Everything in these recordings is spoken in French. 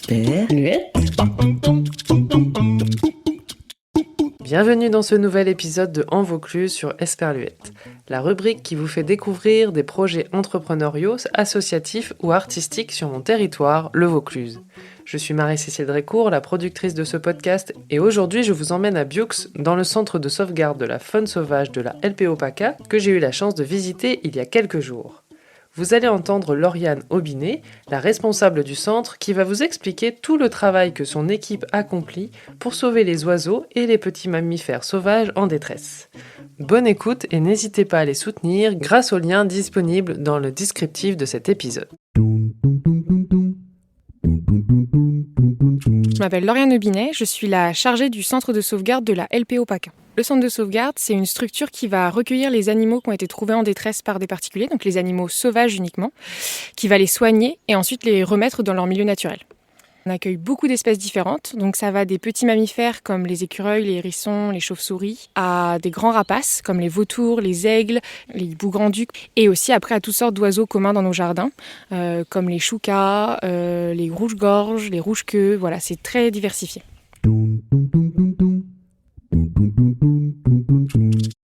Esperluette. Bienvenue dans ce nouvel épisode de En Vaucluse sur Esperluette, la rubrique qui vous fait découvrir des projets entrepreneuriaux, associatifs ou artistiques sur mon territoire, le Vaucluse. Je suis Marie-Cécile Drécourt, la productrice de ce podcast, et aujourd'hui je vous emmène à Biux, dans le centre de sauvegarde de la faune sauvage de la LPO PACA, que j'ai eu la chance de visiter il y a quelques jours. Vous allez entendre Lauriane Aubinet, la responsable du centre, qui va vous expliquer tout le travail que son équipe accomplit pour sauver les oiseaux et les petits mammifères sauvages en détresse. Bonne écoute et n'hésitez pas à les soutenir grâce aux liens disponibles dans le descriptif de cet épisode. Je m'appelle Lauriane Aubinet, je suis la chargée du centre de sauvegarde de la LPO PACA. Le centre de sauvegarde, c'est une structure qui va recueillir les animaux qui ont été trouvés en détresse par des particuliers, donc les animaux sauvages uniquement, qui va les soigner et ensuite les remettre dans leur milieu naturel. On accueille beaucoup d'espèces différentes, donc ça va des petits mammifères comme les écureuils, les hérissons, les chauves-souris, à des grands rapaces comme les vautours, les aigles, les hiboux grand-ducs, et aussi après à toutes sortes d'oiseaux communs dans nos jardins, comme les choucas, les rouges-gorges, les rouges-queues, voilà, c'est très diversifié.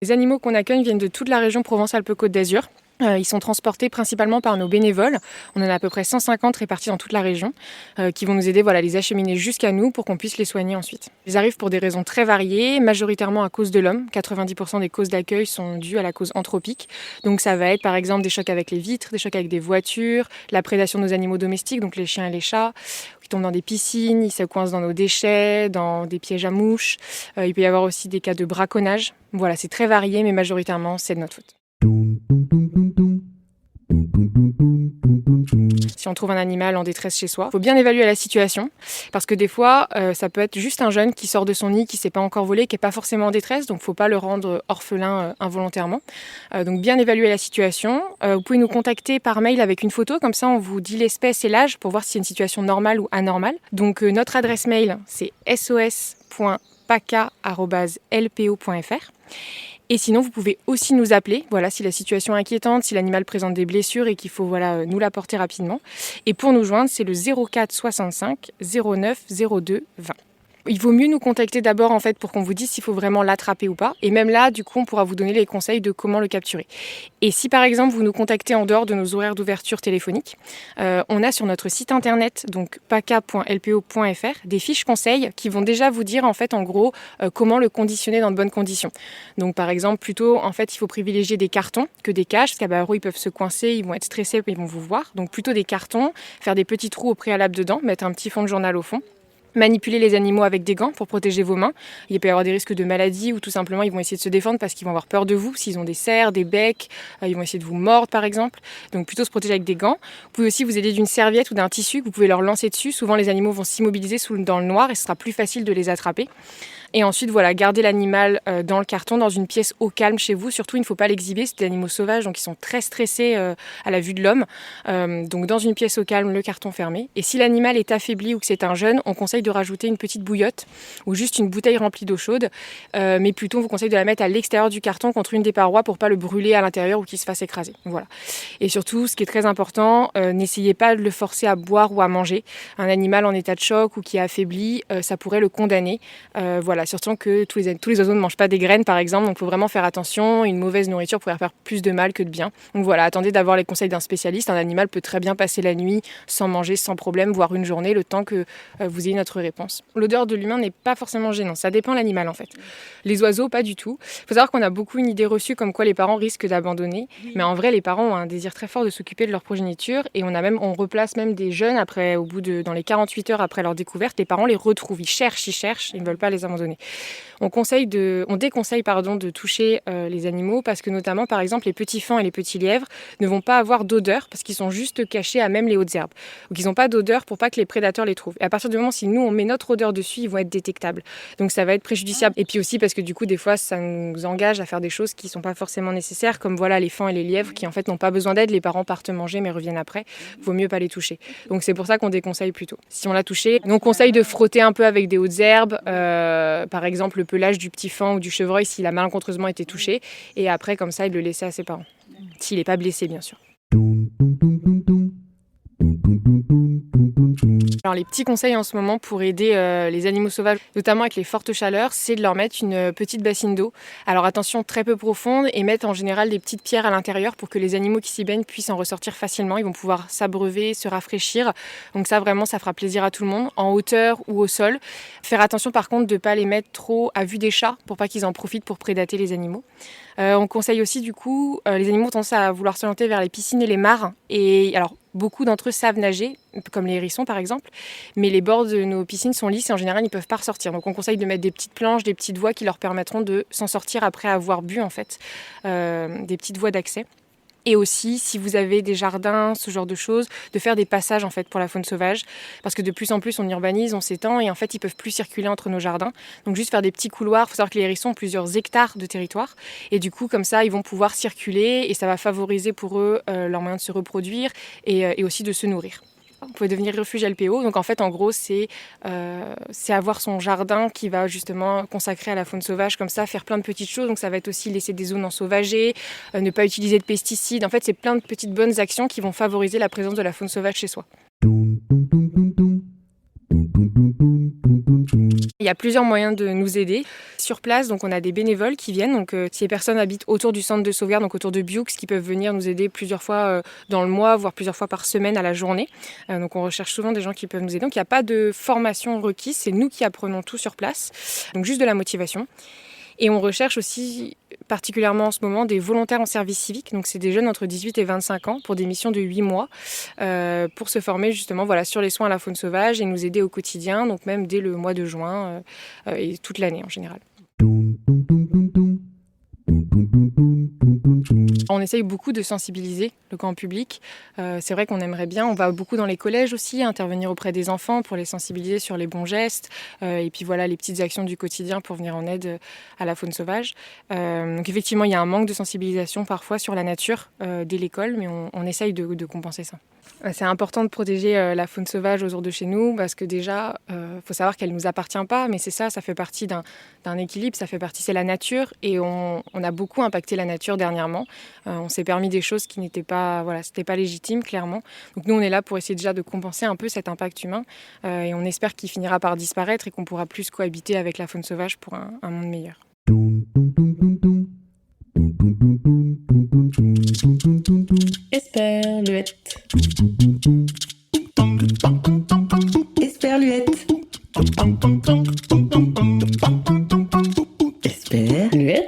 Les animaux qu'on accueille viennent de toute la région Provence-Alpes-Côte d'Azur. Ils sont transportés principalement par nos bénévoles. On en a à peu près 150 répartis dans toute la région qui vont nous aider à les acheminer jusqu'à nous pour qu'on puisse les soigner ensuite. Ils arrivent pour des raisons très variées, majoritairement à cause de l'homme. 90% des causes d'accueil sont dues à la cause anthropique. Donc ça va être par exemple des chocs avec les vitres, des chocs avec des voitures, la prédation de nos animaux domestiques, donc les chiens et les chats, qui tombent dans des piscines, ils se coincent dans nos déchets, dans des pièges à mouches. Il peut y avoir aussi des cas de braconnage. Voilà, c'est très varié, mais majoritairement c'est de notre faute. Si on trouve un animal en détresse chez soi, il faut bien évaluer la situation parce que des fois, ça peut être juste un jeune qui sort de son nid, qui ne s'est pas encore volé, qui n'est pas forcément en détresse, donc il ne faut pas le rendre orphelin involontairement. Donc bien évaluer la situation. Vous pouvez nous contacter par mail avec une photo, comme ça on vous dit l'espèce et l'âge pour voir si c'est une situation normale ou anormale. Donc notre adresse mail, c'est sos.paca@lpo.fr. Et sinon, vous pouvez aussi nous appeler, si la situation est inquiétante, si l'animal présente des blessures et qu'il faut nous l'apporter rapidement. Et pour nous joindre, c'est le 04 65 09 02 20. Il vaut mieux nous contacter d'abord pour qu'on vous dise s'il faut vraiment l'attraper ou pas. Et même là, du coup, on pourra vous donner les conseils de comment le capturer. Et si par exemple vous nous contactez en dehors de nos horaires d'ouverture téléphonique, on a sur notre site internet, donc paca.lpo.fr, des fiches conseils qui vont déjà vous dire en gros comment le conditionner dans de bonnes conditions. Donc par exemple, plutôt il faut privilégier des cartons que des cages, parce qu'à ils peuvent se coincer, ils vont être stressés, ils vont vous voir. Donc plutôt des cartons, faire des petits trous au préalable dedans, mettre un petit fond de journal au fond. Manipuler les animaux avec des gants pour protéger vos mains. Il peut y avoir des risques de maladie ou tout simplement ils vont essayer de se défendre parce qu'ils vont avoir peur de vous. S'ils ont des serres, des becs, ils vont essayer de vous mordre par exemple. Donc plutôt se protéger avec des gants. Vous pouvez aussi vous aider d'une serviette ou d'un tissu que vous pouvez leur lancer dessus. Souvent les animaux vont s'immobiliser dans le noir et ce sera plus facile de les attraper. Et ensuite, garder l'animal dans le carton, dans une pièce au calme chez vous. Surtout, il ne faut pas l'exhiber, c'est des animaux sauvages, donc ils sont très stressés à la vue de l'homme. Donc dans une pièce au calme, le carton fermé. Et si l'animal est affaibli ou que c'est un jeune, on conseille de rajouter une petite bouillotte ou juste une bouteille remplie d'eau chaude. Mais plutôt, on vous conseille de la mettre à l'extérieur du carton contre une des parois pour pas le brûler à l'intérieur ou qu'il se fasse écraser. Voilà. Et surtout, ce qui est très important, n'essayez pas de le forcer à boire ou à manger. Un animal en état de choc ou qui est affaibli, ça pourrait le condamner. Surtout que tous les oiseaux ne mangent pas des graines par exemple, donc il faut vraiment faire attention. Une mauvaise nourriture pourrait faire plus de mal que de bien. Donc attendez d'avoir les conseils d'un spécialiste. Un animal peut très bien passer la nuit sans manger, sans problème, voire une journée, le temps que vous ayez notre réponse. L'odeur de l'humain n'est pas forcément gênante, ça dépend de l'animal Les oiseaux, pas du tout. Il faut savoir qu'on a beaucoup une idée reçue comme quoi les parents risquent d'abandonner, mais en vrai les parents ont un désir très fort de s'occuper de leur progéniture et on replace même des jeunes dans les 48 heures après leur découverte, les parents les retrouvent, ils cherchent, ils ne veulent pas les abandonner. On déconseille de toucher les animaux parce que notamment par exemple les petits faons et les petits lièvres ne vont pas avoir d'odeur parce qu'ils sont juste cachés à même les hautes herbes. Donc ils n'ont pas d'odeur pour pas que les prédateurs les trouvent. Et à partir du moment si nous on met notre odeur dessus, ils vont être détectables. Donc ça va être préjudiciable. Et puis aussi parce que du coup des fois ça nous engage à faire des choses qui sont pas forcément nécessaires comme les faons et les lièvres qui n'ont pas besoin d'aide, les parents partent manger mais reviennent après. Vaut mieux pas les toucher. Donc c'est pour ça qu'on déconseille plutôt. Si on l'a touché, on conseille de frotter un peu avec des hautes herbes, par exemple le pelage du petit faon ou du chevreuil s'il a malencontreusement été touché et après comme ça il le laisser à ses parents. S'il n'est pas blessé bien sûr. Alors les petits conseils en ce moment pour aider les animaux sauvages, notamment avec les fortes chaleurs, c'est de leur mettre une petite bassine d'eau. Alors attention, très peu profonde, et mettre en général des petites pierres à l'intérieur pour que les animaux qui s'y baignent puissent en ressortir facilement. Ils vont pouvoir s'abreuver, se rafraîchir. Donc ça vraiment, ça fera plaisir à tout le monde, en hauteur ou au sol. Faire attention par contre de ne pas les mettre trop à vue des chats pour pas qu'ils en profitent pour prédater les animaux. On conseille aussi du coup, les animaux ont tendance à vouloir s'orienter vers les piscines et les mares. Et alors beaucoup d'entre eux savent nager, comme les hérissons par exemple, mais les bords de nos piscines sont lisses et en général ils ne peuvent pas ressortir. Donc on conseille de mettre des petites planches, des petites voies qui leur permettront de s'en sortir après avoir bu en fait, des petites voies d'accès. Et aussi, si vous avez des jardins, ce genre de choses, de faire des passages en fait pour la faune sauvage, parce que de plus en plus on urbanise, on s'étend et en fait ils peuvent plus circuler entre nos jardins. Donc juste faire des petits couloirs. Il faut savoir que les hérissons ont plusieurs hectares de territoire et du coup comme ça ils vont pouvoir circuler et ça va favoriser pour eux leur moyen de se reproduire et aussi de se nourrir. Vous pouvez devenir refuge LPO. Donc en fait, en gros, c'est avoir son jardin qui va justement consacrer à la faune sauvage, comme ça, faire plein de petites choses. Donc ça va être aussi laisser des zones ensauvagées, ne pas utiliser de pesticides. En fait, c'est plein de petites bonnes actions qui vont favoriser la présence de la faune sauvage chez soi. Il y a plusieurs moyens de nous aider. Sur place, donc on a des bénévoles qui viennent. Donc si les personnes habitent autour du centre de sauvegarde, donc autour de Bioux, qui peuvent venir nous aider plusieurs fois dans le mois, voire plusieurs fois par semaine à la journée. Donc on recherche souvent des gens qui peuvent nous aider. Donc il n'y a pas de formation requise, c'est nous qui apprenons tout sur place. Donc juste de la motivation. Et on recherche aussi particulièrement en ce moment des volontaires en service civique. Donc c'est des jeunes entre 18 et 25 ans pour des missions de 8 mois pour se former justement sur les soins à la faune sauvage et nous aider au quotidien, donc même dès le mois de juin et toute l'année en général. On essaye beaucoup de sensibiliser le grand public. C'est vrai qu'on aimerait bien, on va beaucoup dans les collèges aussi, intervenir auprès des enfants pour les sensibiliser sur les bons gestes. Et puis voilà, les petites actions du quotidien pour venir en aide à la faune sauvage. Donc effectivement, il y a un manque de sensibilisation parfois sur la nature dès l'école, mais on essaye de compenser ça. C'est important de protéger la faune sauvage autour de chez nous parce que déjà, faut savoir qu'elle ne nous appartient pas, mais c'est ça fait partie d'un équilibre, c'est la nature et on a beaucoup impacté la nature dernièrement. On s'est permis des choses qui n'étaient pas, c'était pas légitime clairement. Donc nous, on est là pour essayer déjà de compenser un peu cet impact humain et on espère qu'il finira par disparaître et qu'on pourra plus cohabiter avec la faune sauvage pour un monde meilleur. Esperluette. Esperluette. Esperluette.